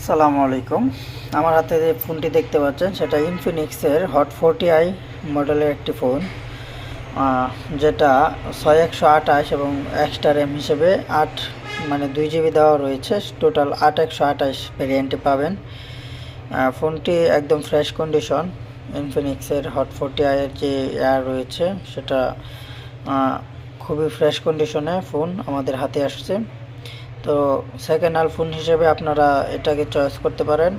আসসালামু আলাইকুম। আমার হাতে যে ফোনটি দেখতে পাচ্ছেন সেটা ইনফিনিক্সের হট 40i মডেলের একটি ফোন, যেটা 6128 এবং এক্সট্রা র্যাম হিসেবে 2 GB দেওয়া রয়েছে। টোটাল 8128 ভেরিয়েন্টে পাবেন। ফোনটি একদম ফ্রেশ কন্ডিশন। ইনফিনিক্সের হট 40i এর যে রয়েছে সেটা খুবই ফ্রেশ কন্ডিশনে ফোন আমাদের হাতে আসছে। তো সেকেন্ড হ্যান্ড ফোন হিসেবে আপনারা এটাকে চয়েস করতে পারেন।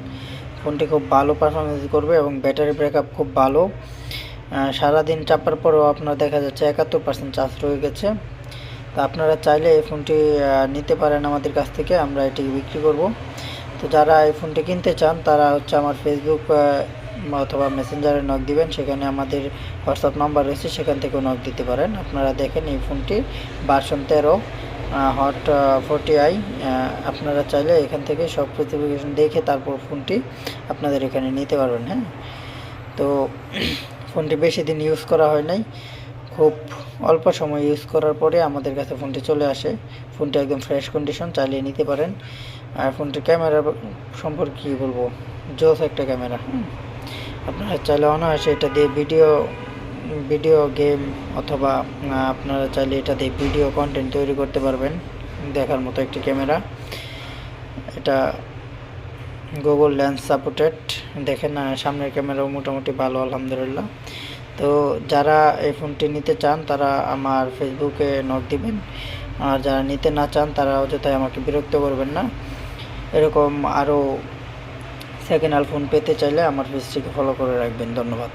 ফোনটি খুব ভালো পারফরমেন্স করবে এবং ব্যাটারি ব্যাকআপ খুব ভালো। সারাদিন চাপার পরেও আপনার দেখা যাচ্ছে 71% চার্জ রয়ে গেছে। তো আপনারা চাইলে এই ফোনটি নিতে পারেন আমাদের কাছ থেকে, আমরা এটি বিক্রি করব। তো যারা এই ফোনটি কিনতে চান তারা আমার ফেসবুক অথবা মেসেঞ্জারে নক দিবেন, সেখানে আমাদের হোয়াটসঅ্যাপ নাম্বার রয়েছে, সেখান থেকেও নক দিতে পারেন। আপনারা দেখেন এই ফোনটি ভার্সন 13 হট 40i। আপনারা চাইলে এখান থেকে সব স্পেসিফিকেশন দেখে তারপর ফোনটি আপনাদের এখানে নিতে পারবেন। তো ফোনটি বেশি দিন ইউজ করা হয় নাই, খুব অল্প সময় ইউজ করার পরে আমাদের কাছে ফোনটি চলে আসে। ফোনটি একদম ফ্রেশ কন্ডিশন, চালিয়ে নিতে পারেন। আর ফোনটির ক্যামেরা সম্পর্কে কী বলবো, জোস একটা ক্যামেরা। আপনারা চাইলে অনায়াসে এটা দিয়ে ভিডিও গেম অথবা আপনারা চাইলে এটা দিয়ে ভিডিও কন্টেন্ট তৈরি করতে পারবেন। দেখার মতো একটি ক্যামেরা। এটা গুগল লেন্স সাপোর্টেড। দেখেন সামনের ক্যামেরাও মোটামুটি ভালো, আলহামদুলিল্লাহ। তো যারা এই ফোনটি নিতে চান তারা আমার ফেসবুকে নক দিবেন, আর যারা নিতে না চান তারা অযথাই আমাকে বিরক্ত করবেন না। এরকম আরও সেকেন্ড হ্যান্ড ফোন পেতে চাইলে আমার পেজটিকে ফলো করে রাখবেন। ধন্যবাদ।